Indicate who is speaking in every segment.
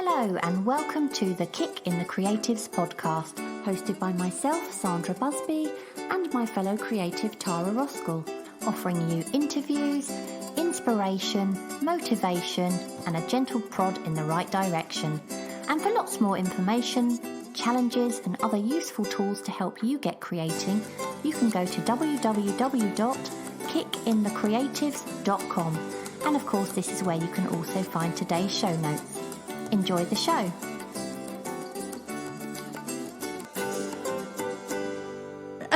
Speaker 1: Hello and welcome to the Kick in the Creatives podcast, hosted by myself, Sandra Busby, and my fellow creative Tara Roskell, offering you interviews, inspiration, motivation, and a gentle prod in the right direction. And for lots more information, challenges, and other useful tools to help you get creating, you can go to www.kickinthecreatives.com. And of course, this is where you can also find today's show notes. Enjoy the show.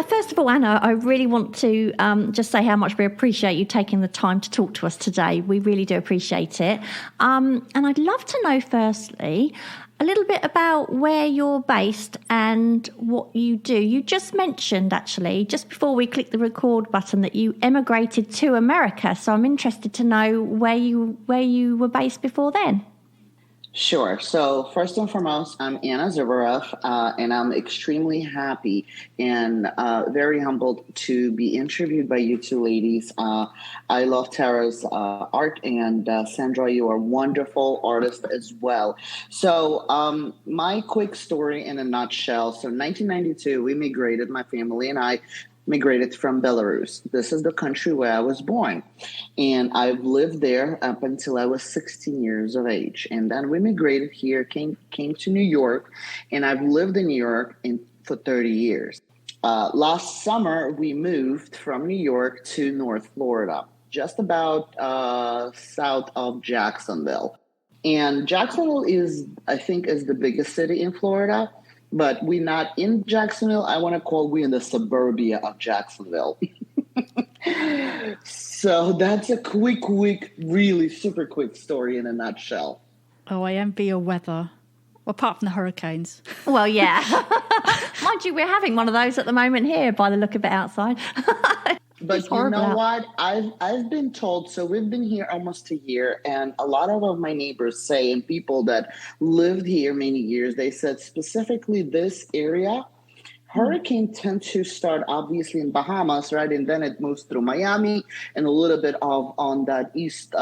Speaker 1: First of all, Anna, I really want to just say how much we appreciate you taking the time to talk to us today. We really do appreciate it. And I'd love to know, firstly, a little bit about where you're based and what you do. You just mentioned, actually, just before we click the record button, that you emigrated to America. So I'm interested to know where you were based before then.
Speaker 2: Sure. So first and foremost, I'm Anna Zubarev, and I'm extremely happy and very humbled to be interviewed by you two ladies. I love Tara's art, and Sandra, you are a wonderful artist as well. So my quick story in a nutshell. So in 1992, we migrated, my family and I, migrated from Belarus. This is the country where I was born. And I've lived there up until I was 16 years of age. And then we migrated here, came to New York, and I've lived in New York for 30 years. Last summer, we moved from New York to North Florida, just about south of Jacksonville. And Jacksonville I think, is the biggest city in Florida. But we're not in Jacksonville. I want to call we're in the suburbia of Jacksonville. So that's a quick, really super quick story in a nutshell.
Speaker 3: Oh, I envy your weather. Apart from the hurricanes.
Speaker 1: Well, yeah. Mind you, we're having one of those at the moment here by the look of it outside.
Speaker 2: But you know what? I've been told, so we've been here almost a year, and a lot of my neighbors say, and people that lived here many years, they said specifically this area, hurricanes tend to start obviously in Bahamas, right? And then it moves through Miami and a little bit on that east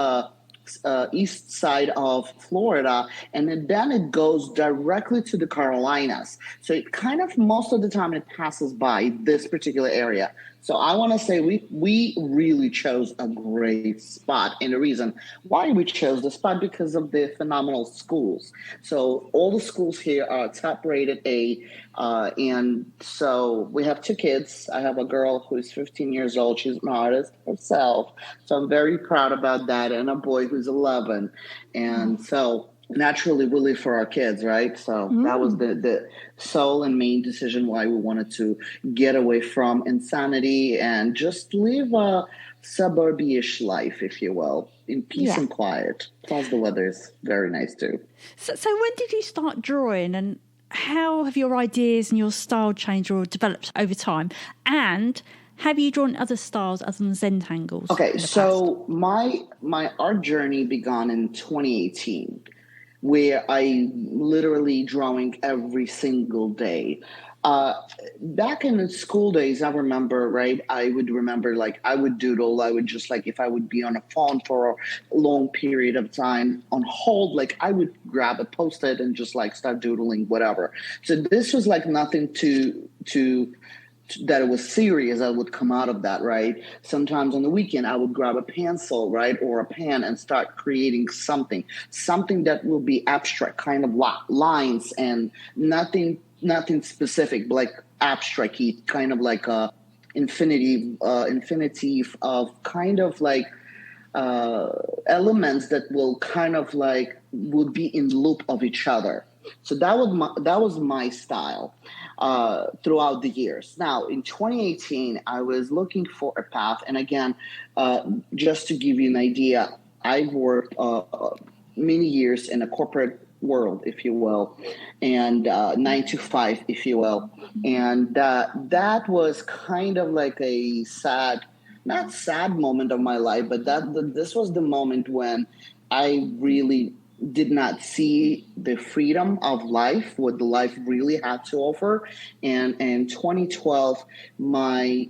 Speaker 2: side of Florida, and then it goes directly to the Carolinas. So it kind of, most of the time, it passes by this particular area. So I want to say we really chose a great spot. And the reason why we chose the spot, because of the phenomenal schools. So all the schools here are top rated A. And so we have two kids. I have a girl who's 15 years old. She's an artist herself. So I'm very proud about that. And a boy who's 11. And so naturally we live for our kids, right? So that was the sole and main decision why we wanted to get away from insanity and just live a suburb-ish life, if you will, in peace and quiet. Plus the weather is very nice too.
Speaker 3: So when did you start drawing, and how have your ideas and your style changed or developed over time? And have you drawn other styles other than Zentangles?
Speaker 2: Okay, so my art journey began in 2018. Where I literally drawing every single day. Back in the school days, I remember, right, I would doodle. I would just if I would be on a phone for a long period of time on hold, I would grab a Post-it and just start doodling, whatever. So this was nothing to that it was serious that would come out of that, right? Sometimes on the weekend, I would grab a pencil, right, or a pen and start creating something that will be abstract, kind of lines and nothing specific, abstract, kind of a infinitive of kind of elements that will kind of would be in loop of each other. So that was my style throughout the years. Now, in 2018, I was looking for a path. And again, just to give you an idea, I've worked many years in a corporate world, if you will, and 9 to 5, if you will. And that was kind of a not sad moment of my life, but this was the moment when I really did not see the freedom of life, what the life really had to offer. And in 2012, my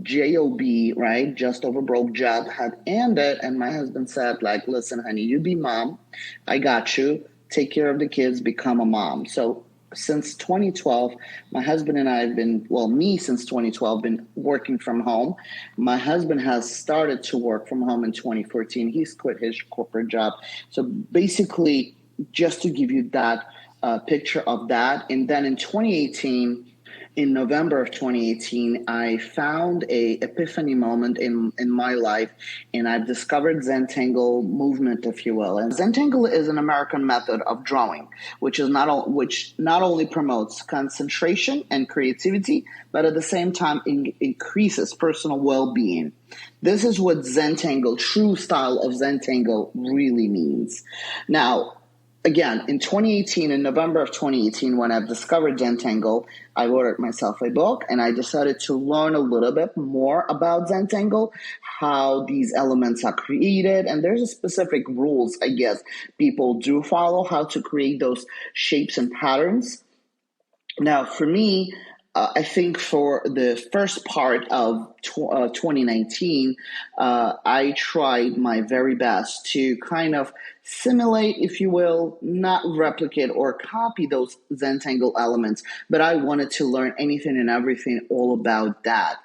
Speaker 2: job, right, just over broke job had ended. And my husband said, listen, honey, you be mom. I got you. take care of the kids, become a mom. So since 2012, my husband and I have been, me since 2012, been working from home. My husband has started to work from home in 2014. He's quit his corporate job. So basically, just to give you that picture of that. And then in 2018, in November of 2018, I found a epiphany moment in my life, and I've discovered Zentangle movement, if you will. And Zentangle is an American method of drawing, which not only promotes concentration and creativity, but at the same time increases personal well-being. This is what Zentangle, true style of Zentangle, really means. Now, again, in 2018, in November of 2018, when I've discovered Zentangle, I ordered myself a book, and I decided to learn a little bit more about Zentangle, how these elements are created, and there's a specific rules, I guess, people do follow, how to create those shapes and patterns. Now, for me, I think for the first part of 2019, I tried my very best to kind of simulate, if you will, not replicate or copy those Zentangle elements, but I wanted to learn anything and everything all about that.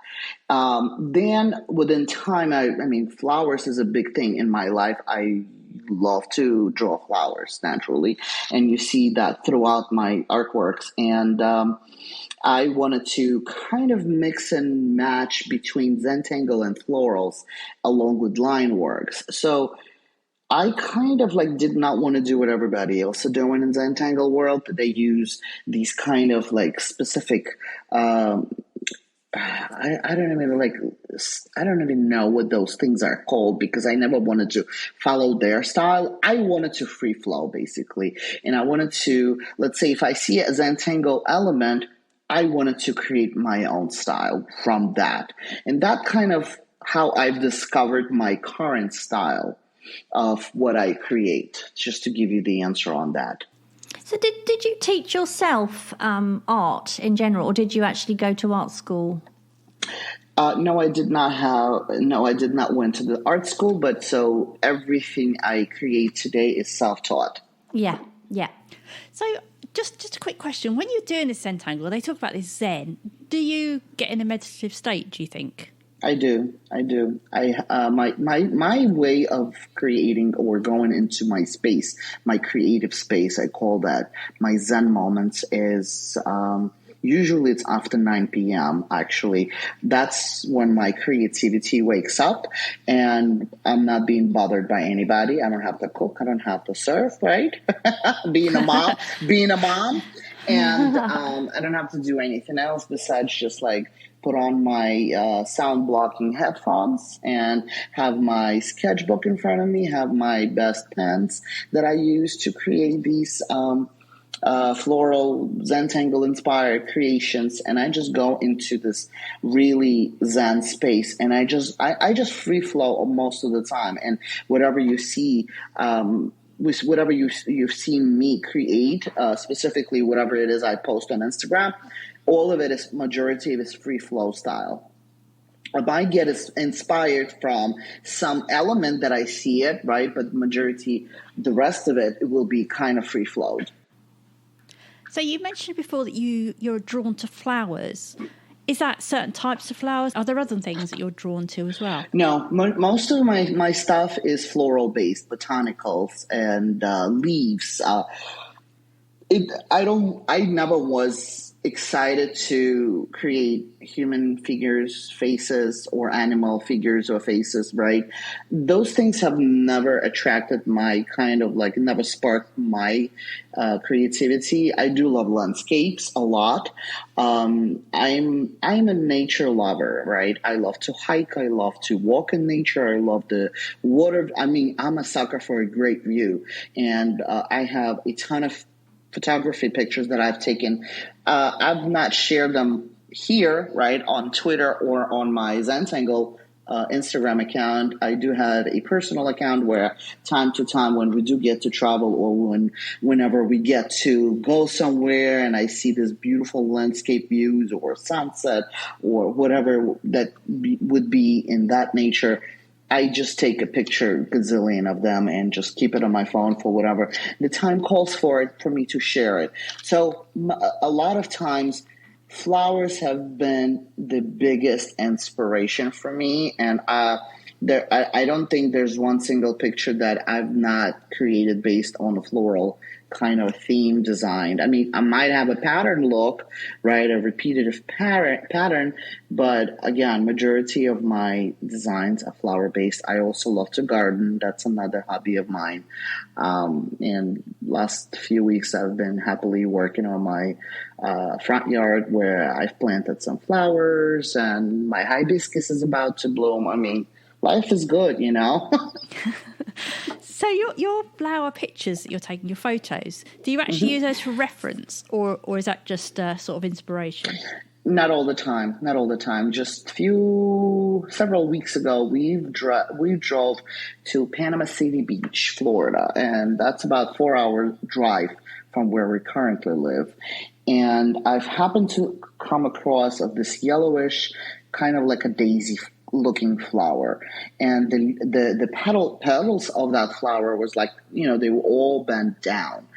Speaker 2: Then within time, I mean, flowers is a big thing in my life. I love to draw flowers naturally, and you see that throughout my artworks. And I wanted to kind of mix and match between Zentangle and florals along with line works. So I kind of did not want to do what everybody else is doing in Zentangle world. They use these kind of specific I don't even know what those things are called, because I never wanted to follow their style. I wanted to free flow basically. And I wanted to, let's say if I see a Zentangle element, I wanted to create my own style from that. And that kind of how I've discovered my current style of what I create, just to give you the answer on that.
Speaker 1: So did you teach yourself art in general, or did you actually go to art school?
Speaker 2: No, I did not went to the art school, but so everything I create today is self-taught.
Speaker 1: Yeah.
Speaker 3: So just a quick question. When you're doing this Zentangle, they talk about this Zen. Do you get in a meditative state, do you think?
Speaker 2: I do. My way of creating or going into my space, my creative space, I call that my Zen moments, is usually it's after 9 p.m. Actually, that's when my creativity wakes up, and I'm not being bothered by anybody. I don't have to cook. I don't have to serve. Right? being a mom, and I don't have to do anything else besides just put on my sound blocking headphones and have my sketchbook in front of me, have my best pens that I use to create these floral Zentangle inspired creations. And I just go into this really Zen space, and I just free flow most of the time. And whatever you see, with whatever you've seen me create, specifically whatever it is I post on Instagram, all of it is, majority of it is free flow style. I might get inspired from some element that I see it, right? But majority, the rest of it will be kind of free flowed.
Speaker 3: So you mentioned before that you're drawn to flowers. Is that certain types of flowers? Are there other things that you're drawn to as well?
Speaker 2: No, most of my stuff is floral based, botanicals and leaves. I never was excited to create human figures, faces, or animal figures or faces, right? Those things have never attracted my never sparked my creativity. I do love landscapes a lot. I'm a nature lover, right? I love to hike. I love to walk in nature. I love the water. I mean, I'm a sucker for a great view, and I have a ton of photography pictures that I've taken. I've not shared them here, right, on Twitter or on my Zentangle Instagram account. I do have a personal account where time to time when we do get to travel, or whenever we get to go somewhere and I see this beautiful landscape views or sunset or whatever that would be in that nature, I just take a picture, gazillion of them, and just keep it on my phone for whatever the time calls for it for me to share it. So a lot of times, flowers have been the biggest inspiration for me, and I don't think there's one single picture that I've not created based on a floral kind of theme designed. I mean, I might have a pattern look, right, a repetitive pattern, but again, majority of my designs are flower based. I also love to garden. That's another hobby of mine. And last few weeks, I've been happily working on my front yard where I've planted some flowers, and my hibiscus is about to bloom. I mean, life is good, you know.
Speaker 3: So your flower pictures that you're taking, your photos, do you actually use those for reference, or is that just sort of inspiration?
Speaker 2: Not all the time. Not all the time. Just several weeks ago, we drove to Panama City Beach, Florida, and that's about 4 hour drive from where we currently live. And I've happened to come across of this yellowish, kind of like a daisy looking flower, and the petals of that flower was like, you know, they were all bent down,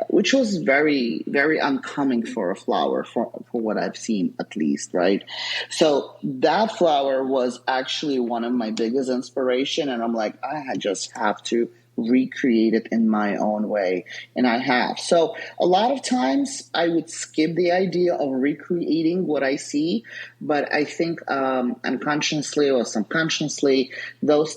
Speaker 2: which was very, very uncommon for a flower, for what I've seen at least, right? So that flower was actually one of my biggest inspiration, and I'm like, I just have to recreate it in my own way, and I have. So a lot of times I would skip the idea of recreating what I see, but I think unconsciously or subconsciously, those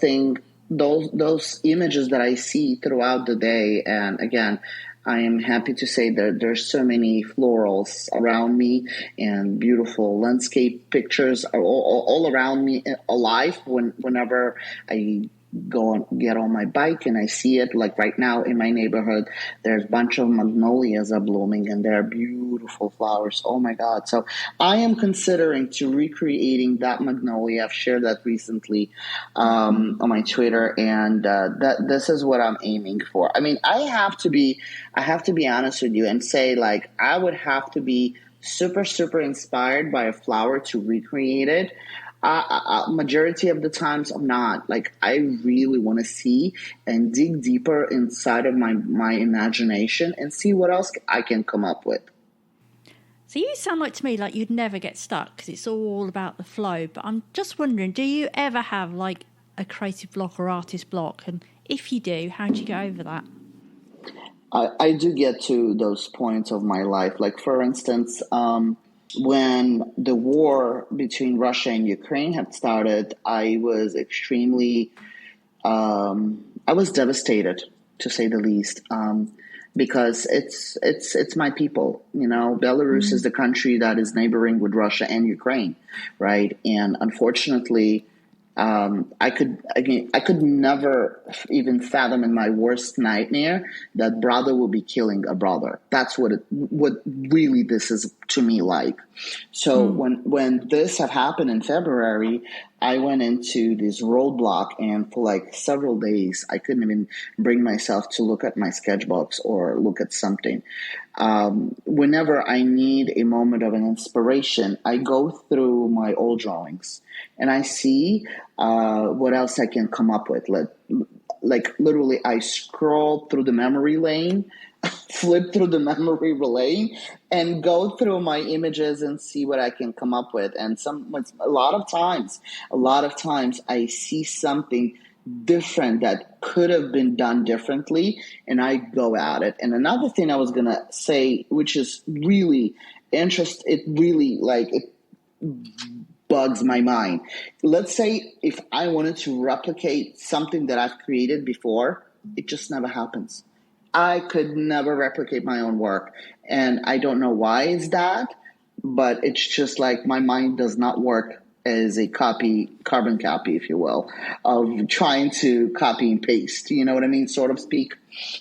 Speaker 2: images that I see throughout the day, and again, I am happy to say that there's so many florals around me and beautiful landscape pictures are all around me alive whenever I go and get on my bike and I see it. Like right now in my neighborhood, there's a bunch of magnolias are blooming and they're beautiful flowers. Oh my God. So I am considering to recreating that magnolia. I've shared that recently on my Twitter, and that this is what I'm aiming for. I mean, I have to be honest with you and say, like, I would have to be super, super inspired by a flower to recreate it. Majority of the times I'm not. Like, I really want to see and dig deeper inside of my imagination and see what else I can come up with.
Speaker 3: So you sound like to me like you'd never get stuck because it's all about the flow. But I'm just wondering, do you ever have like a creative block or artist block? And if you do, how do you get over that?
Speaker 2: I do get to those points of my life. Like, for instance, when the war between Russia and Ukraine had started, I was extremely, I was devastated, to say the least, because it's my people. You know, Belarus is the country that is neighboring with Russia and Ukraine, right? And unfortunately, I could never even fathom in my worst nightmare that brother will be killing a brother. That's what really this is to me like. So when this had happened in February, I went into this roadblock, and for like several days, I couldn't even bring myself to look at my sketchbooks or look at something. Whenever I need a moment of an inspiration, I go through my old drawings and I see what else I can come up with. Like literally, I scroll through the memory lane, flip through the memory lane, and go through my images and see what I can come up with. And a lot of times, I see something different that could have been done differently, and I go at it. And another thing I was gonna say, which is really it bugs my mind. Let's say if I wanted to replicate something that I've created before, it just never happens. I could never replicate my own work, and I don't know why it's that, but it's just like my mind does not work as a carbon copy, if you will, of trying to copy and paste. You know what I mean, sort of speak.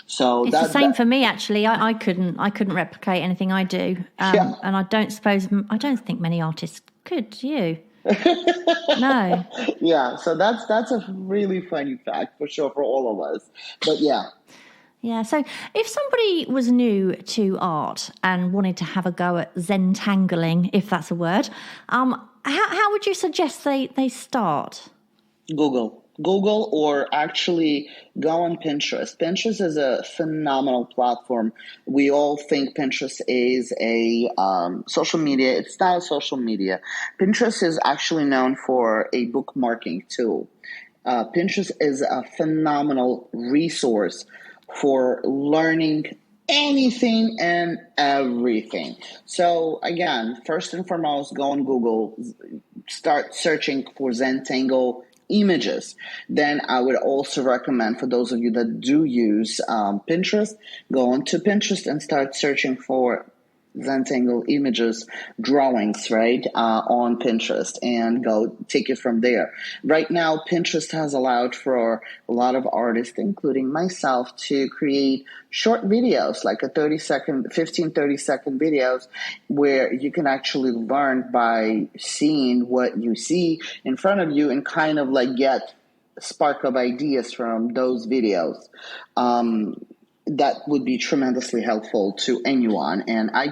Speaker 2: So
Speaker 1: it's the same for me. Actually, I couldn't replicate anything I do, and I don't think many artists could. Do you? No.
Speaker 2: Yeah. So that's a really funny fact for sure for all of us. But yeah.
Speaker 1: Yeah, so if somebody was new to art and wanted to have a go at Zentangling, if that's a word, how would you suggest they start?
Speaker 2: Google. Google or actually go on Pinterest. Pinterest is a phenomenal platform. We all think Pinterest is a social media. It's not a social media. Pinterest is actually known for a bookmarking tool. Pinterest is a phenomenal resource for learning anything and everything. So again, first and foremost, go on Google, start searching for Zentangle images. Then I would also recommend for those of you that do use Pinterest, go onto Pinterest and start searching for Zentangle images, drawings, right, on Pinterest, and go take it from there. Right now, Pinterest has allowed for a lot of artists, including myself, to create short videos, like a 30-second videos, where you can actually learn by seeing what you see in front of you and kind of like get a spark of ideas from those videos. That would be tremendously helpful to anyone. And I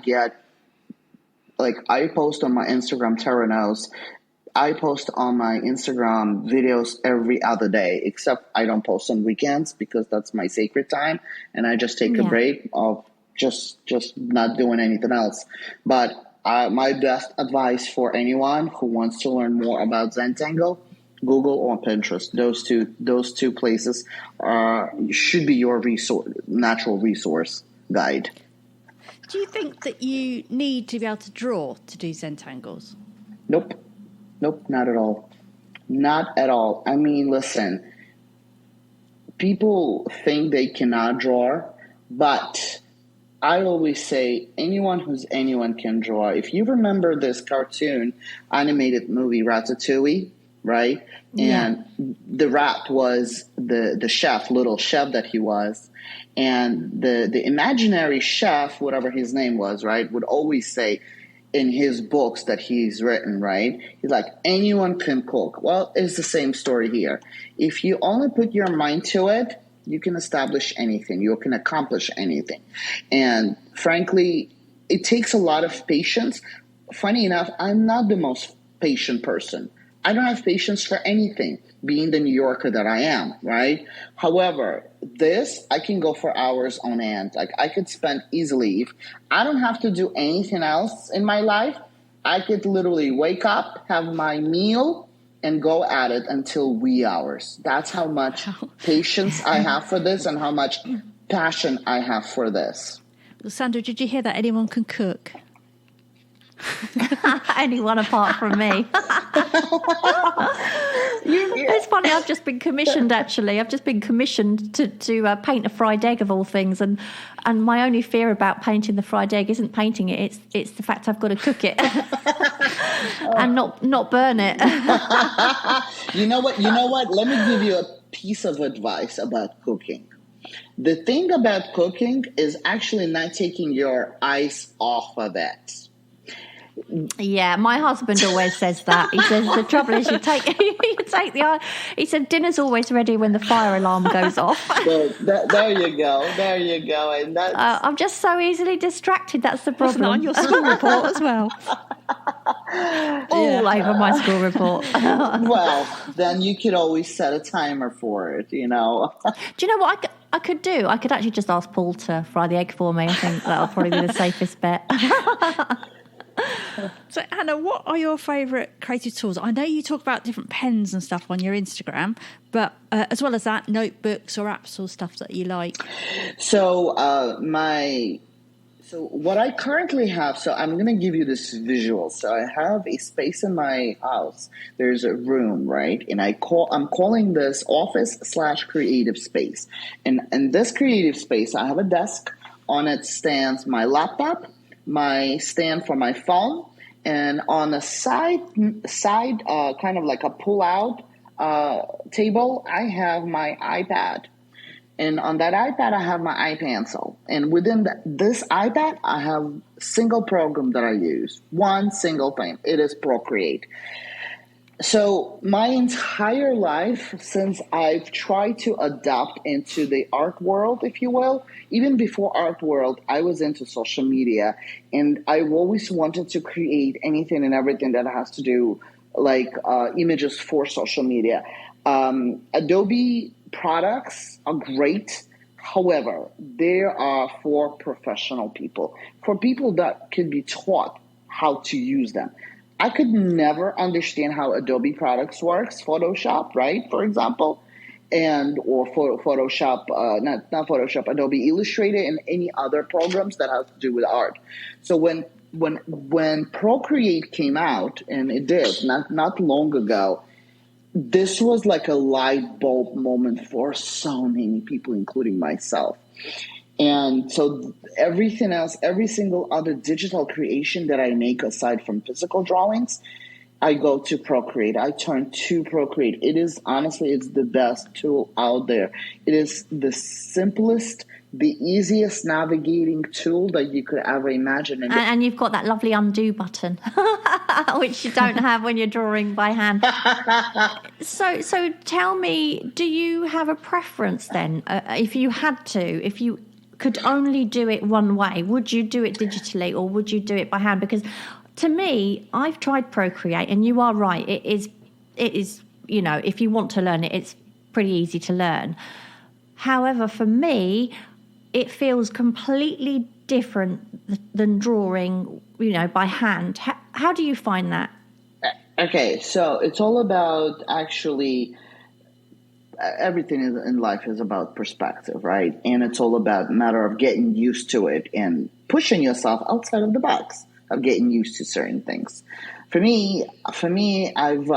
Speaker 2: post on my Instagram, Tara knows, I post on my Instagram videos every other day, except I don't post on weekends because that's my sacred time. And I just take a break of just not doing anything else. But my best advice for anyone who wants to learn more about Zentangle, Google or Pinterest. Those two places should be your natural resource guide.
Speaker 3: Do you think that you need to be able to draw to do Zentangles?
Speaker 2: Nope, not at all. Not at all. I mean, listen, people think they cannot draw, but I always say anyone can draw. If you remember this cartoon animated movie Ratatouille, right?
Speaker 3: Yeah.
Speaker 2: And the rat was the chef, little chef that he was. And the imaginary chef, whatever his name was, right, would always say in his books that he's written, right, he's like, anyone can cook. Well, it's the same story here. If you only put your mind to it, you can establish anything. You can accomplish anything. And frankly, it takes a lot of patience. Funny enough, I'm not the most patient person. I don't have patience for anything, being the New Yorker that I am, right? However, this, I can go for hours on end. Like, I could spend easily, if I don't have to do anything else in my life, I could literally wake up, have my meal, and go at it until wee hours. That's how much patience I have for this and how much passion I have for this.
Speaker 3: Well, Sandra, did you hear that? Anyone can cook.
Speaker 1: Anyone apart from me. It's funny, I've just been commissioned, actually. I've just been commissioned to paint a fried egg, of all things. And my only fear about painting the fried egg isn't painting it. It's the fact I've got to cook it and not burn it.
Speaker 2: You know what? Let me give you a piece of advice about cooking. The thing about cooking is actually not taking your eyes off of it.
Speaker 1: Yeah, my husband always says that. He says the trouble is you take the eye. He said dinner's always ready when the fire alarm goes off.
Speaker 2: Well, there you go. And that's
Speaker 1: I'm just so easily distracted. That's the problem.
Speaker 3: Wasn't it on your school report as well?
Speaker 1: All over my school report.
Speaker 2: Well, then you could always set a timer for it, you know.
Speaker 1: Do you know what I could do? I could actually just ask Paul to fry the egg for me. I think that'll probably be the safest bet.
Speaker 3: So, Anna, what are your favourite creative tools? I know you talk about different pens and stuff on your Instagram, but as well as that, notebooks or apps or stuff that you like.
Speaker 2: So what I currently have, so I'm going to give you this visual. So I have a space in my house. There's a room, right? And I'm calling this office/creative space. And in this creative space, I have a desk. On it stands my laptop, my stand for my phone, and on the side, kind of like a pull-out table, I have my iPad. And on that iPad, I have my iPencil. And within this iPad, I have a single program that I use. One single thing. It is Procreate. So my entire life, since I've tried to adapt into the art world, if you will, even before art world, I was into social media. And I've always wanted to create anything and everything that has to do like images for social media. Adobe products are great. However, they are for professional people, for people that can be taught how to use them. I could never understand how Adobe products works, Photoshop, right? For example, and or for Photoshop, not Photoshop, Adobe Illustrator, and any other programs that have to do with art. So when Procreate came out, and it did not long ago, this was like a light bulb moment for so many people, including myself. And so everything else, every single other digital creation that I make aside from physical drawings, I go to Procreate. I turn to Procreate. It is honestly, it's the best tool out there. It is the simplest, the easiest navigating tool that you could ever imagine.
Speaker 1: And you've got that lovely undo button, which you don't have when you're drawing by hand. So tell me, do you have a preference then? If you had to, if you could only do it one way, would you do it digitally or would you do it by hand? Because to me, I've tried Procreate, and you are right. It is, if you want to learn it, it's pretty easy to learn. However, for me, it feels completely different than drawing, by hand. How do you find that?
Speaker 2: Okay, so it's all about actually everything in life is about perspective, right? And it's all about a matter of getting used to it and pushing yourself outside of the box of getting used to certain things. For me, I've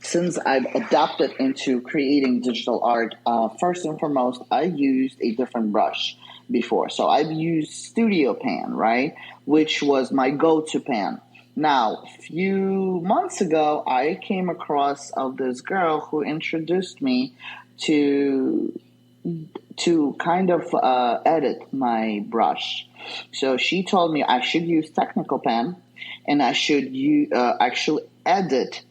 Speaker 2: since I've adapted into creating digital art. First and foremost, I used a different brush before, so I've used Studio Pan, right, which was my go-to pen. Now, a few months ago, I came across of this girl who introduced me to kind of edit my brush. So she told me I should use Technical Pen, and I should actually edit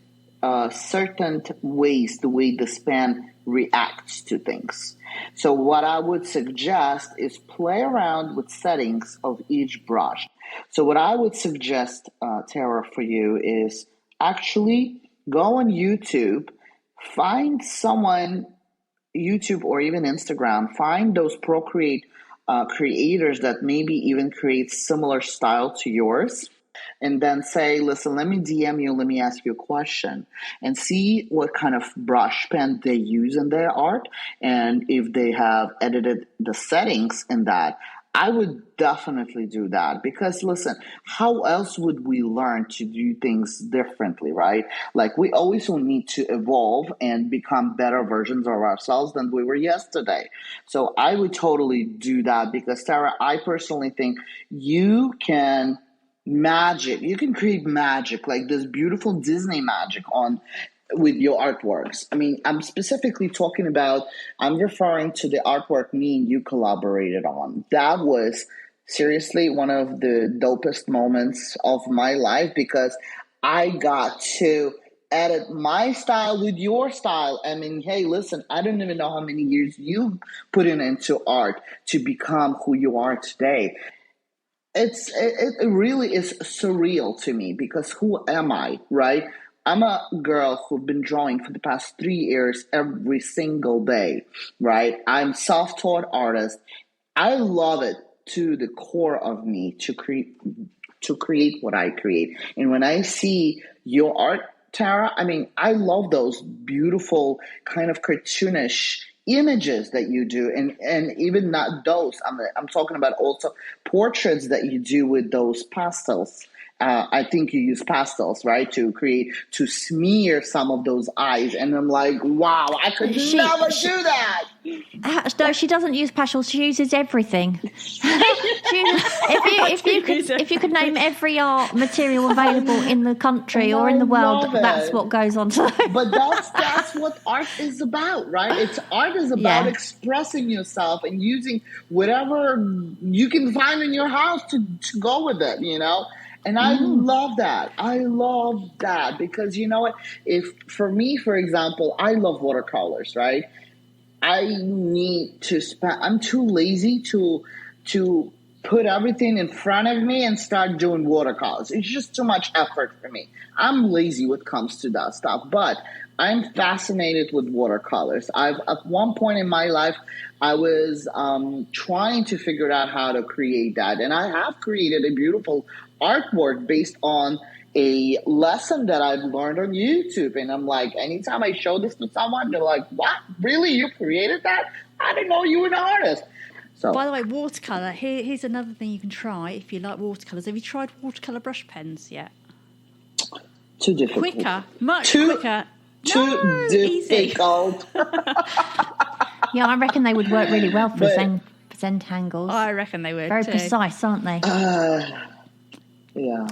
Speaker 2: certain ways, the way this pen reacts to things. So what I would suggest is play around with settings of each brush. So what I would suggest, Tara, for you is actually go on YouTube, find someone, YouTube or even Instagram, find those Procreate creators that maybe even create similar style to yours, and then say, listen, let me DM you, let me ask you a question, and see what kind of brush pen they use in their art, and if they have edited the settings in that. I would definitely do that, because listen, how else would we learn to do things differently, right? Like, we always will need to evolve and become better versions of ourselves than we were yesterday. So I would totally do that, because Tara, I personally think you can create magic, like this beautiful Disney magic with your artworks. I mean, I'm specifically I'm referring to the artwork me and you collaborated on. That was seriously one of the dopest moments of my life, because I got to edit my style with your style. I mean, hey, listen, I don't even know how many years you put into art to become who you are today. It really is surreal to me, because who am I, right? I'm a girl who's been drawing for the past 3 years every single day, right? I'm self-taught artist. I love it to the core of me to create what I create. And when I see your art, Tara, I mean, I love those beautiful kind of cartoonish images that you do, and even not those. I'm talking about also portraits that you do with those pastels. I think you use pastels, right, to smear some of those eyes, and I'm like, wow, I could never do that.
Speaker 1: No, she doesn't use pastels. She uses everything. If you could name every art material available in the country or in the world, that's what goes on.
Speaker 2: But that's what art is about, right? Art is about expressing yourself and using whatever you can find in your house to go with it, And I love that. I love that, because you know what? For me, for example, I love watercolors, right? I need to spend. I'm too lazy to put everything in front of me and start doing watercolors. It's just too much effort for me. I'm lazy when it comes to that stuff, but I'm fascinated with watercolors. At one point in my life, I was trying to figure out how to create that, and I have created a beautiful artwork based on a lesson that I've learned on YouTube. And I'm like, anytime I show this to someone, they're like, "What? Really? You created that? I didn't know you were an artist." So,
Speaker 3: by the way, watercolour, here's another thing you can try if you like watercolours. Have you tried watercolour brush pens yet?
Speaker 2: Too difficult.
Speaker 3: Quicker, much quicker.
Speaker 2: Too difficult.
Speaker 1: Yeah, I reckon they would work really well for Zentangles.
Speaker 3: I reckon they would.
Speaker 1: Very
Speaker 3: too.
Speaker 1: precise, aren't they?
Speaker 2: Yeah.
Speaker 3: Yeah.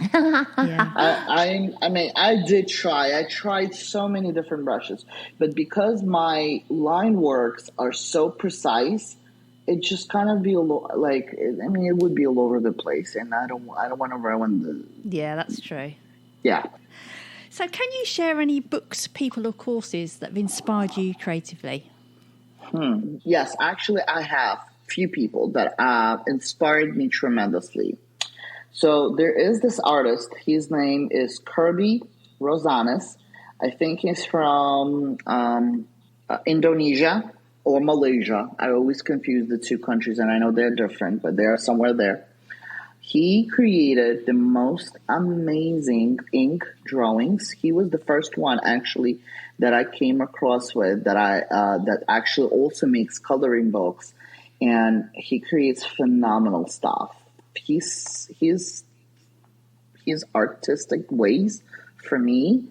Speaker 2: I mean, I did try. I tried so many different brushes, but because my line works are so precise, it just kind of be it would be all over the place, and I don't want to ruin the.
Speaker 3: Yeah, that's true.
Speaker 2: Yeah.
Speaker 3: So, can you share any books, people, or courses that have inspired you creatively?
Speaker 2: Yes, actually, I have few people that inspired me tremendously. So there is this artist. His name is Kirby Rosanes. I think he's from Indonesia or Malaysia. I always confuse the two countries, and I know they're different, but they are somewhere there. He created the most amazing ink drawings. He was the first one, actually, that I came across with that actually also makes coloring books, and he creates phenomenal stuff. His artistic ways, for me,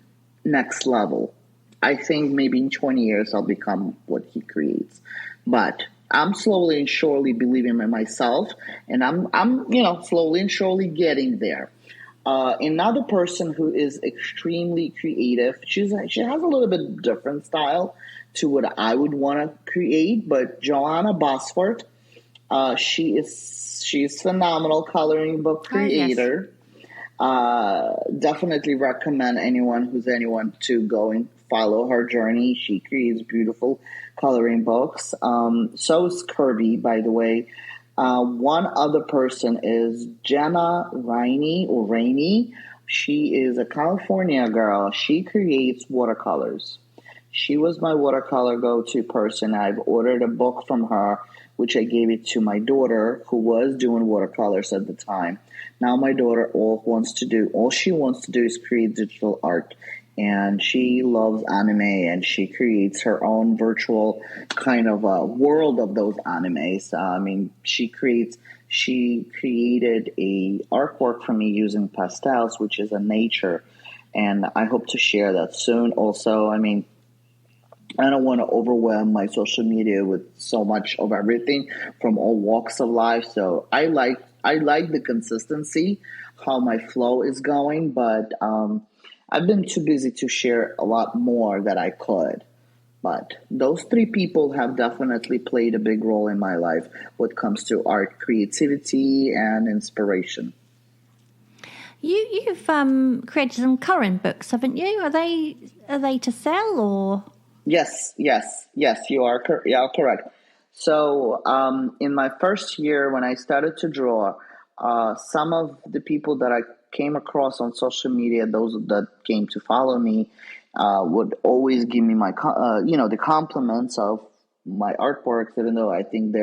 Speaker 2: next level. I think maybe in 20 years I'll become what he creates, but I'm slowly and surely believing in myself, and I'm slowly and surely getting there. Another person who is extremely creative. She has a little bit different style to what I would want to create, but Joanna Bosford, she's phenomenal coloring book creator. Oh, yes. Definitely recommend anyone to go and follow her journey. She creates beautiful coloring books. So is Kirby, by the way. One other person is Jenna Rainey. She is a California girl. She creates watercolors. She was my watercolor go-to person. I've ordered a book from her, which I gave it to my daughter, who was doing watercolors at the time. Now my daughter all she wants to do is create digital art. And she loves anime, and she creates her own virtual kind of world of those animes. I mean, she created a artwork for me using pastels, which is a nature, and I hope to share that soon. Also, I mean, I don't want to overwhelm my social media with so much of everything from all walks of life. So I like the consistency, how my flow is going, but I've been too busy to share a lot more that I could. But those three people have definitely played a big role in my life when it comes to art, creativity, and inspiration.
Speaker 1: You've created some coloring books, haven't you? Are they to sell or?
Speaker 2: Yes, you are correct. So in my first year when I started to draw, some of the people that I came across on social media, those that came to follow me, would always give me my the compliments of my artworks, even though I think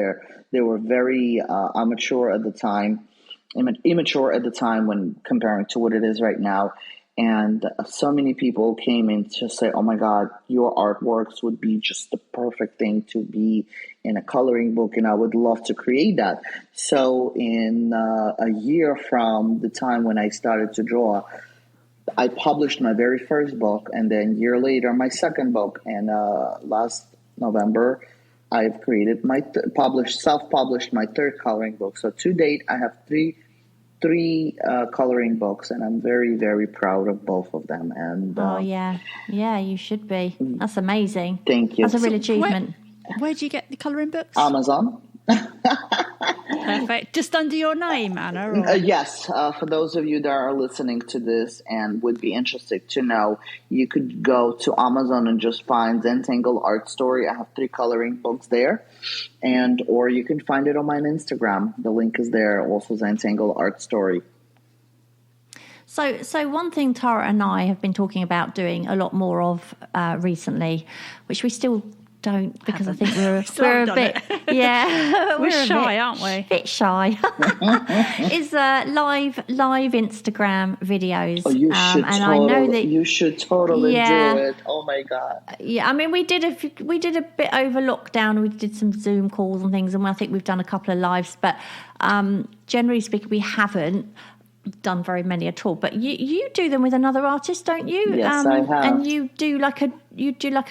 Speaker 2: they were very immature at the time when comparing to what it is right now. And so many people came in to say, "Oh my God, your artworks would be just the perfect thing to be in a coloring book, and I would love to create that." So in a year from the time when I started to draw, I published my very first book, and then a year later, my second book. And last November, I've created self-published my third coloring book. So to date, I have three coloring books, and I'm very, very proud of both of them. And
Speaker 1: you should be. That's amazing.
Speaker 2: Thank you.
Speaker 1: That's a real achievement.
Speaker 3: Where do you get the coloring books?
Speaker 2: Amazon.
Speaker 3: Perfect. Just under your name, Anna? Or?
Speaker 2: Yes. For those of you that are listening to this and would be interested to know, you could go to Amazon and just find Zentangle Art Story. I have 3 coloring books there. Or you can find it on my Instagram. The link is there, also Zentangle Art Story.
Speaker 1: So one thing Tara and I have been talking about doing a lot more of recently, which we still don't because I think we're a bit
Speaker 3: we're shy, aren't we?
Speaker 1: A bit shy. Is live Instagram videos.
Speaker 2: Oh, you should
Speaker 1: and I know that
Speaker 2: you should totally do it. Oh my God.
Speaker 1: Yeah, I mean we did a bit over lockdown. We did some Zoom calls and things, and I think we've done a couple of lives, but generally speaking, we haven't done very many at all. But you do them with another artist, don't you?
Speaker 2: Yes, I have.
Speaker 1: And you do like a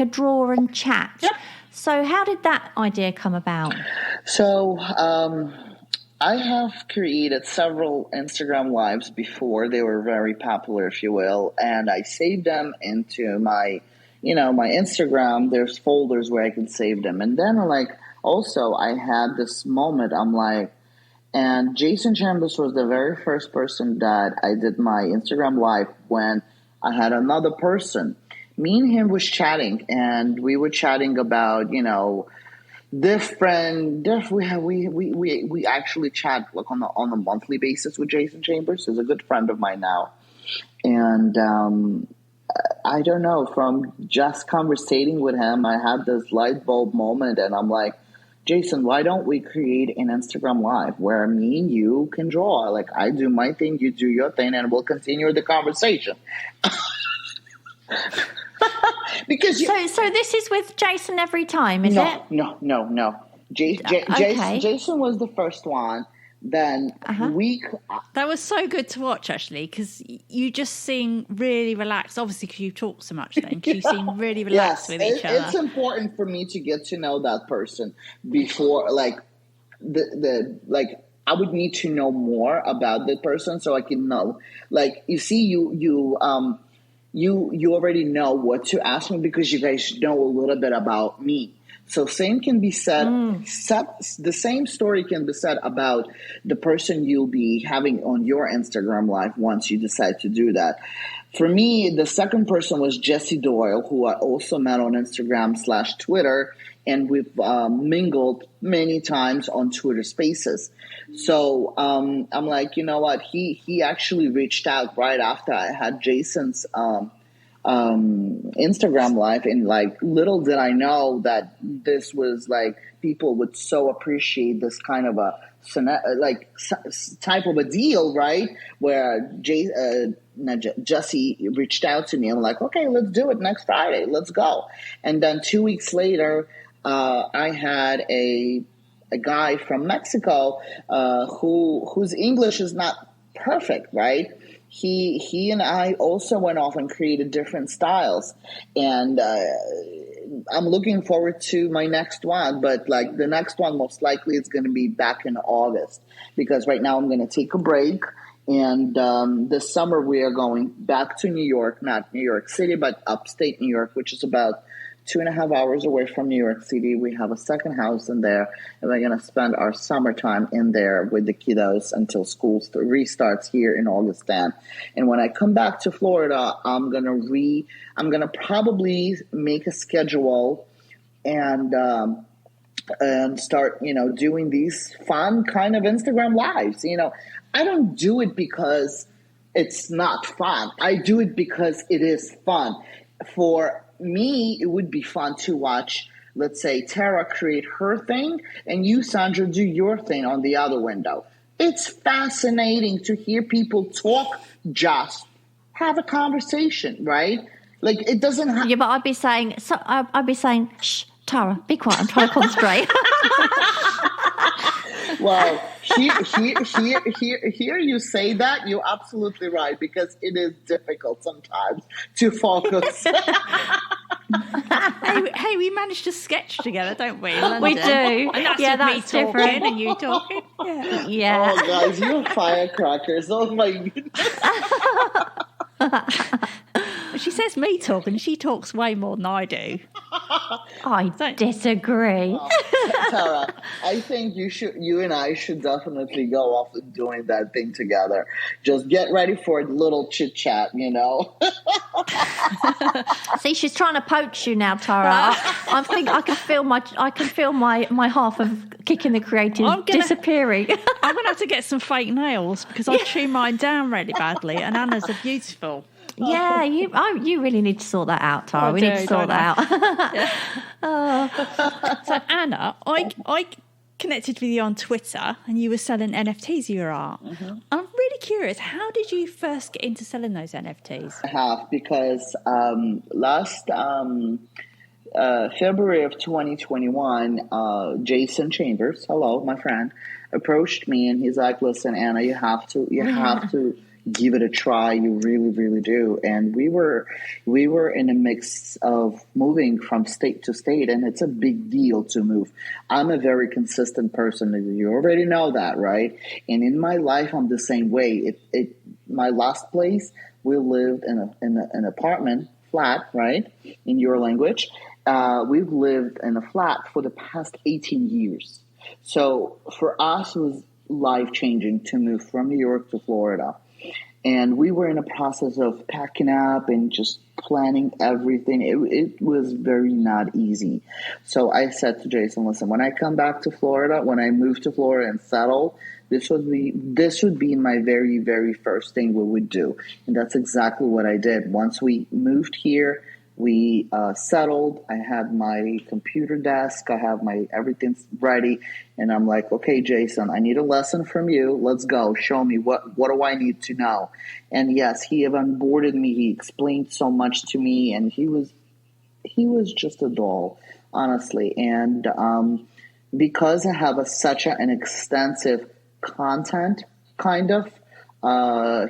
Speaker 1: draw and chat.
Speaker 2: Yep.
Speaker 1: So how did that idea come about?
Speaker 2: So I have created several Instagram lives before. They were very popular, if you will, and I saved them into my Instagram. There's folders where I can save them, and then also I had this moment. I'm like. And Jason Chambers was the very first person that I did my Instagram live when I had another person. Me and him was chatting, and we were chatting about, different. We actually chat on a monthly basis with Jason Chambers. He's a good friend of mine now, and I don't know. From just conversating with him, I had this light bulb moment, and I'm like, Jason, why don't we create an Instagram live where me and you can draw? Like, I do my thing, you do your thing, and we'll continue the conversation. Because
Speaker 1: so this is with Jason every time, is it?
Speaker 2: No. Jason was the first one. Then
Speaker 3: that was so good to watch, actually, because you just seem really relaxed. Obviously, because you talk so much, then you seem really relaxed with each other.
Speaker 2: It's important for me to get to know that person before, I would need to know more about the person so I can know. Like, you see, you already know what to ask me because you guys know a little bit about me. So same can be said. The same story can be said about the person you'll be having on your Instagram live once you decide to do that. For me, the second person was Jessie Doyle, who I also met on Instagram/Twitter, and we've mingled many times on Twitter Spaces. So I'm like, you know what? He actually reached out right after I had Jason's Instagram live, and little did I know that this was people would so appreciate this kind of a type of a deal, right? Where Jessie reached out to me and like, okay, let's do it next Friday, let's go. And then 2 weeks later, I had a guy from Mexico whose English is not perfect, right? He and I also went off and created different styles, and I'm looking forward to my next one. But the next one, most likely, it's going to be back in August, because right now I'm going to take a break. And this summer we are going back to New York, not New York City, but upstate New York, which is about 2.5 hours away from New York City. We have a second house in there, and we're going to spend our summertime in there with the kiddos until school restarts here in August 10th. And when I come back to Florida, I'm going to probably make a schedule and start, doing these fun kind of Instagram lives. I don't do it because it's not fun. I do it because it is fun. For me, it would be fun to watch, let's say, Tara create her thing and you, Sandra, do your thing on the other window. It's fascinating to hear people talk, just have a conversation, right? It doesn't have...
Speaker 1: Yeah, but I'd be saying, shh, Tara, be quiet, I'm trying to concentrate.
Speaker 2: Well, here you say that, you're absolutely right, because it is difficult sometimes to focus.
Speaker 3: Hey, we managed to sketch together, don't we?
Speaker 1: We do.
Speaker 3: And that's
Speaker 1: that's
Speaker 3: me
Speaker 1: different.
Speaker 3: Talking and you talking.
Speaker 1: Yeah.
Speaker 2: Oh, guys, you're firecrackers. Oh, my goodness.
Speaker 3: She says me talk, and she talks way more than I do.
Speaker 1: I disagree.
Speaker 2: Well, Tara, I think you and I should definitely go off and doing that thing together. Just get ready for a little chit chat,
Speaker 1: See, she's trying to poach you now, Tara. I think I can feel my half of kicking the creative disappearing.
Speaker 3: I'm going to have to get some fake nails because I chew mine down really badly, and Anna's are beautiful.
Speaker 1: Yeah, you really need to sort that out, Tara. We need to sort that
Speaker 3: out. So Anna, I connected with you on Twitter, and you were selling NFTs of your art. Mm-hmm. I'm really curious, how did you first get into selling those NFTs?
Speaker 2: I have, because last February of 2021, Jason Chambers, hello, my friend, approached me, and he's like, "Listen, Anna, you have to give it a try. You really, really do." And we were in a mix of moving from state to state, and it's a big deal to move. I'm a very consistent person. You already know that, right? And in my life, I'm the same way. My last place, we lived in an apartment flat, right? In your language, we've lived in a flat for the past 18 years. So for us, it was life-changing to move from New York to Florida. And we were in a process of packing up and just planning everything. It was very not easy. So I said to Jason, "Listen, when I come back to Florida, when I move to Florida and settle, this would be my very, very first thing we would do." And that's exactly what I did. Once we moved here, we settled. I had my computer desk. I have everything's ready. And I'm like, "Okay, Jason, I need a lesson from you. Let's go. Show me what do I need to know?" And yes, he have onboarded me. He explained so much to me, and he was just a doll, honestly. And because I have such an extensive content, kind of,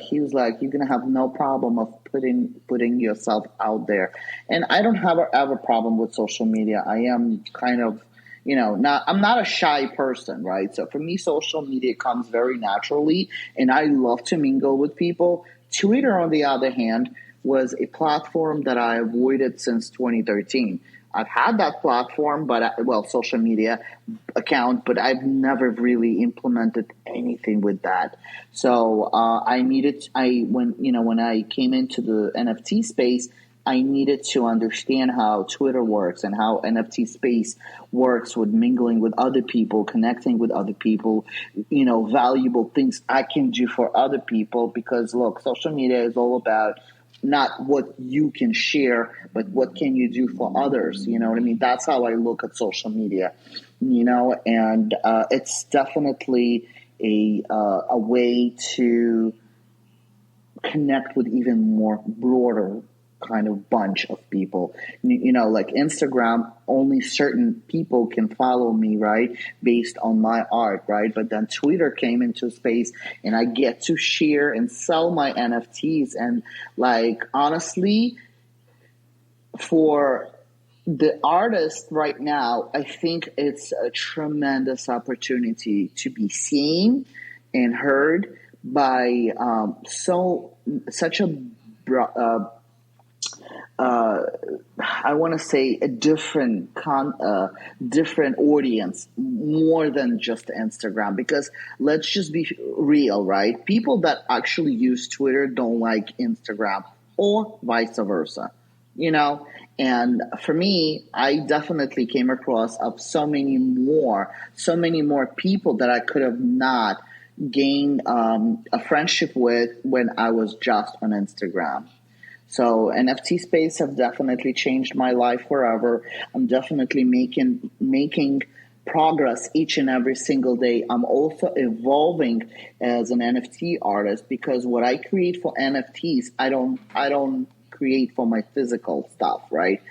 Speaker 2: he was like, "You're gonna have no problem of putting yourself out there." And I don't have a problem with social media. I am kind of, I'm not a shy person, right? So for me, social media comes very naturally, and I love to mingle with people. Twitter, on the other hand, was a platform that I avoided since 2013. I've had that platform, social media account, but I've never really implemented anything with that. So when I came into the NFT space, I needed to understand how Twitter works and how NFT space works with mingling with other people, connecting with other people, valuable things I can do for other people. Because look, social media is all about not what you can share, but what can you do for others? You know what I mean? That's how I look at social media, and it's definitely a way to connect with even more broader kind of bunch of people. Like Instagram, only certain people can follow me, right, based on my art, right? But then Twitter came into space, and I get to share and sell my NFTs. And honestly, for the artist right now, I think it's a tremendous opportunity to be seen and heard by such a I want to say a different audience, more than just Instagram. Because let's just be real, right? People that actually use Twitter don't like Instagram, or vice versa, And for me, I definitely came across so many more people that I could have not gained a friendship with when I was just on Instagram. So NFT space have definitely changed my life forever. I'm definitely making progress each and every single day. I'm also evolving as an NFT artist, because what I create for NFTs, I don't create for my physical stuff, right?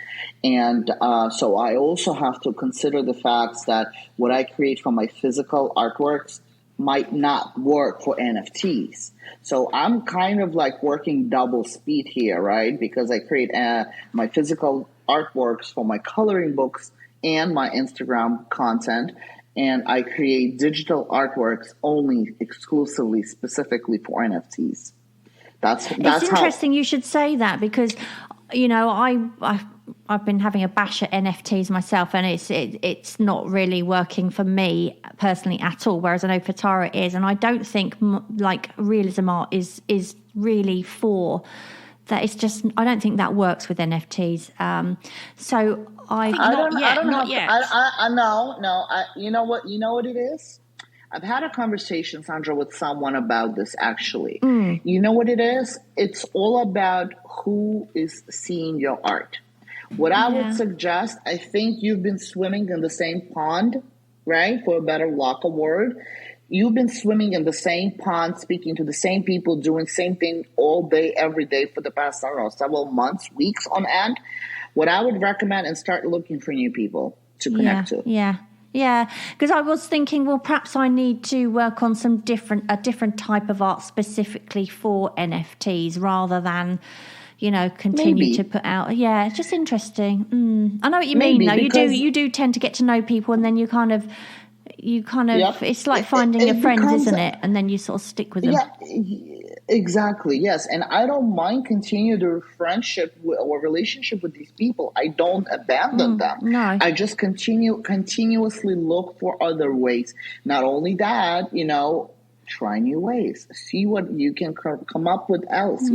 Speaker 2: And so I also have to consider the facts that what I create for my physical artworks might not work for NFTs. So I'm kind of working double speed here, right? Because I create my physical artworks for my coloring books and my Instagram content, and I create digital artworks only exclusively, specifically for NFTs.
Speaker 1: It's interesting you should say that because, I've been having a bash at NFTs myself, and it's not really working for me personally at all. Whereas I know for Tara it is, and I don't think like realism art is really for that. It's just I don't think that works with NFTs. So
Speaker 3: not yet.
Speaker 2: You know what it is? I've had a conversation, Sandra, with someone about this actually. You know what it is? It's all about who is seeing your art. What I would suggest, I think you've been swimming in the same pond, right? For a better lack of word. You've been swimming in the same pond, speaking to the same people, doing the same thing all day, every day for the past, several months, weeks on end. What I would recommend is start looking for new people to connect to.
Speaker 1: Yeah, because I was thinking, well, perhaps I need to work on a different type of art specifically for NFTs rather than, continue to put out. Yeah, it's just interesting. I know what you mean, though. You do tend to get to know people, and then you kind of, it's like finding a friend, isn't it? And then you sort of stick with them.
Speaker 2: Yeah, exactly. Yes, and I don't mind continue the friendship or relationship with these people. I don't abandon them.
Speaker 1: No,
Speaker 2: I just continuously look for other ways. Not only that, try new ways. See what you can come up with else.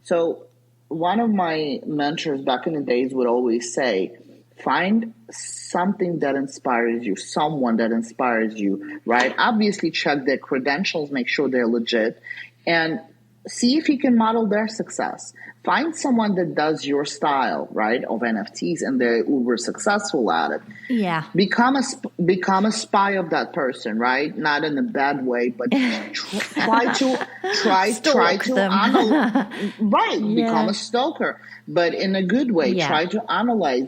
Speaker 2: So one of my mentors back in the days would always say, find something that inspires you, someone that inspires you, right? Obviously, check their credentials, make sure they're legit, and see if you can model their success. Find someone that does your style, right, of NFTs, and they're uber successful at it.
Speaker 1: Yeah.
Speaker 2: Become a spy of that person, right? Not in a bad way, but try to analyze. Right, become a stalker, but in a good way.
Speaker 1: Yeah.
Speaker 2: Try to analyze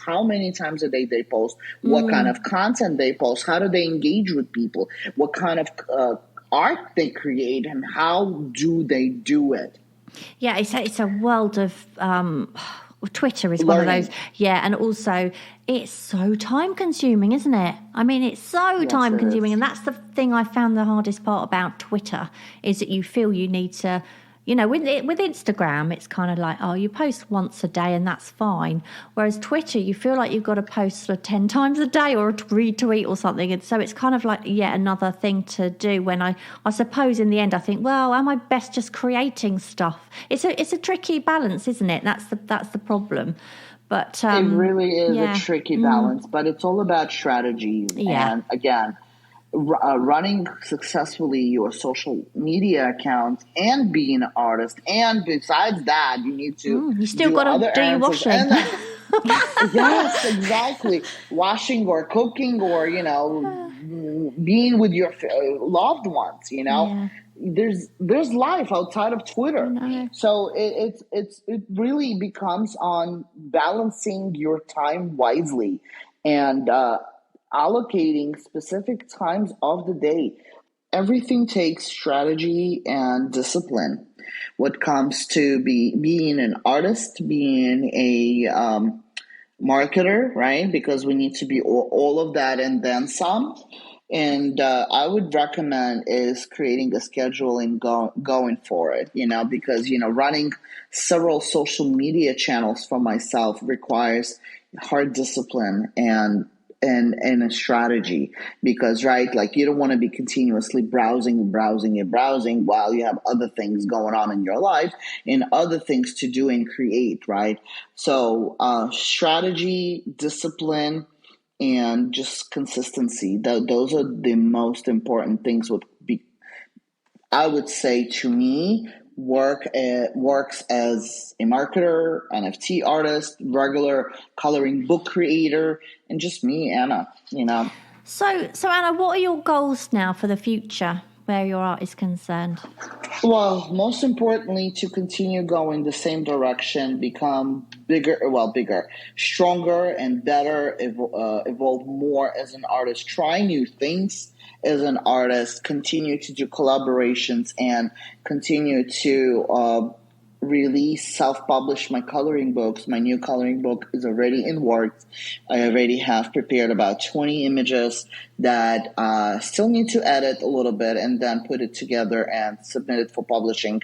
Speaker 2: how many times a day they post, what kind of content they post, how do they engage with people, what kind of art they create, and how do they do it.
Speaker 1: Yeah, it's a world of Twitter is
Speaker 2: Learning.
Speaker 1: one of those. Yeah, and also it's so time consuming, isn't it? I mean, it's so time consuming, and that's the thing I found the hardest part about Twitter is that you feel you need to. With Instagram, it's kind of like, oh, you post once a day and that's fine. Whereas Twitter, you feel like you've got to post sort of 10 times a day or retweet or something. And so it's kind of like yet another thing to do when I suppose in the end I think, well, am I best just creating stuff? It's a tricky balance, isn't it? That's the problem. But
Speaker 2: it really is a tricky balance, but it's all about strategies.
Speaker 1: Yeah.
Speaker 2: And again, running successfully your social media account and being an artist, and besides that, you need to
Speaker 1: you still got to do your washing.
Speaker 2: Yes, exactly. Washing or cooking or being with your loved ones. There's life outside of Twitter, so it really becomes on balancing your time wisely and allocating specific times of the day. Everything takes strategy and discipline. What comes to being an artist, being a marketer, right? Because we need to be all of that and then some. And I would recommend is creating a schedule and going for it, because, running several social media channels for myself requires hard discipline and a strategy, because like you don't want to be continuously browsing while you have other things going on in your life and other things to do and create, right? So strategy, discipline, and just consistency. Those are the most important things. I would say to me, works as a marketer, NFT artist, regular coloring book creator, and just me, Anna,
Speaker 1: So Anna, what are your goals now for the future where your art is concerned?
Speaker 2: Well, most importantly, to continue going the same direction, become bigger, stronger and better, evolve more as an artist, try new things as an artist, continue to do collaborations, and continue to self-publish my coloring books. My new coloring book is already in works. I already have prepared about 20 images that still need to edit a little bit and then put it together and submit it for publishing.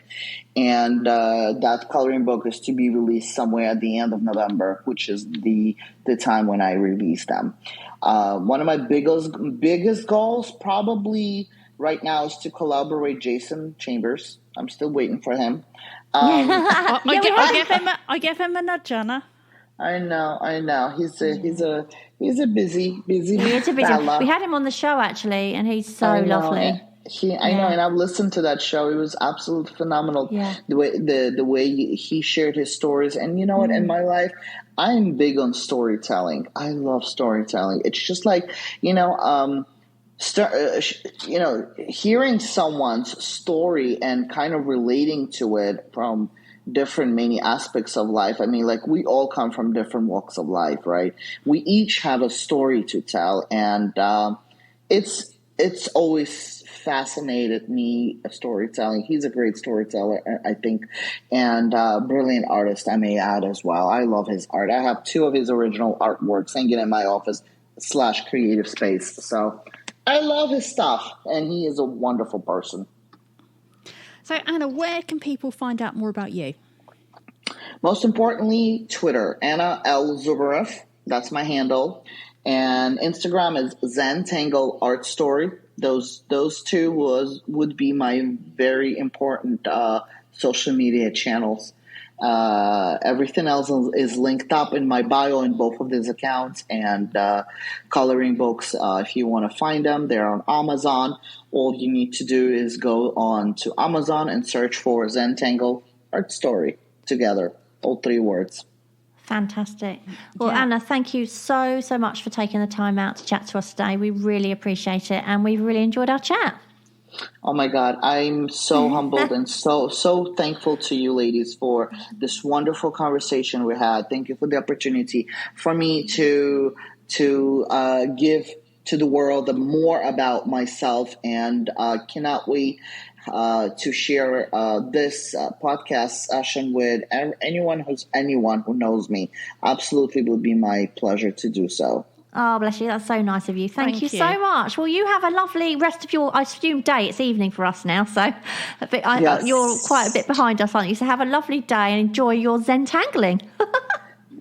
Speaker 2: And that coloring book is to be released somewhere at the end of November, which is the time when I release them. One of my biggest goals probably right now is to collaborate Jason Chambers. I'm still waiting for him.
Speaker 3: I gave him a nudge, Anna.
Speaker 2: I know. He's a busy
Speaker 1: fella. We had him on the show actually, and he's so lovely.
Speaker 2: I know, and I've listened to that show. It was absolutely phenomenal. Yeah. The way he shared his stories, and you know what? In my life, I'm big on storytelling. I love storytelling. It's just like hearing someone's story and kind of relating to it from different many aspects of life. I mean, like, we all come from different walks of life, right? We each have a story to tell, and it's always fascinated me, storytelling. He's a great storyteller, I think, and brilliant artist, I may add as well. I love his art. I have 2 of his original artworks hanging in my office / creative space. So I love his stuff, and he is a wonderful person.
Speaker 3: So, Anna, where can people find out more about you?
Speaker 2: Most importantly, Twitter, Anna L. Zubarev. That's my handle. And Instagram is Zentangle Art Story. Those 2 would be my very important social media channels. Everything else is linked up in my bio in both of these accounts, and coloring books, if you want to find them, they're on Amazon. All you need to do is go on to Amazon and search for Zentangle Art Story together, all 3 words.
Speaker 1: Fantastic. Well, Anna, thank you so much for taking the time out to chat to us today. We really appreciate it, and we've really enjoyed our chat.
Speaker 2: Oh my God, I'm so humbled and so thankful to you ladies for this wonderful conversation we had. Thank you for the opportunity for me to give to the world more about myself, and cannot wait to share this podcast session with anyone who knows me. Absolutely would be my pleasure to do so.
Speaker 1: Oh, bless you. That's so nice of you. Thank you so much. Well, you have a lovely rest of your, I assume, day. It's evening for us now, so you're quite a bit behind us, aren't you? So have a lovely day and enjoy your Zentangling.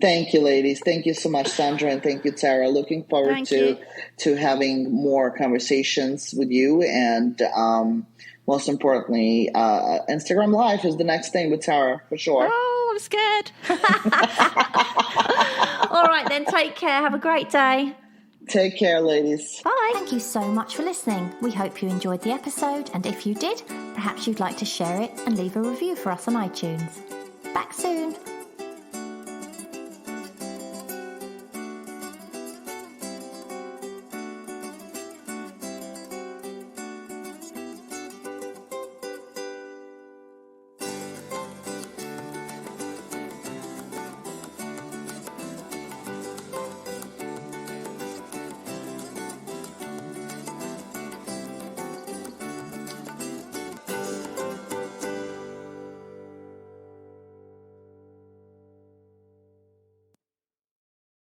Speaker 2: Thank you, ladies. Thank you so much, Sandra, and thank you, Tara. Looking forward to having more conversations with you, and most importantly, Instagram Live is the next thing with Tara, for sure.
Speaker 3: Oh, I'm scared.
Speaker 1: All right, then. Take care. Have a great day.
Speaker 2: Take care, ladies.
Speaker 1: Bye. Thank you so much for listening. We hope you enjoyed the episode, and if you did, perhaps you'd like to share it and leave a review for us on iTunes. Back soon.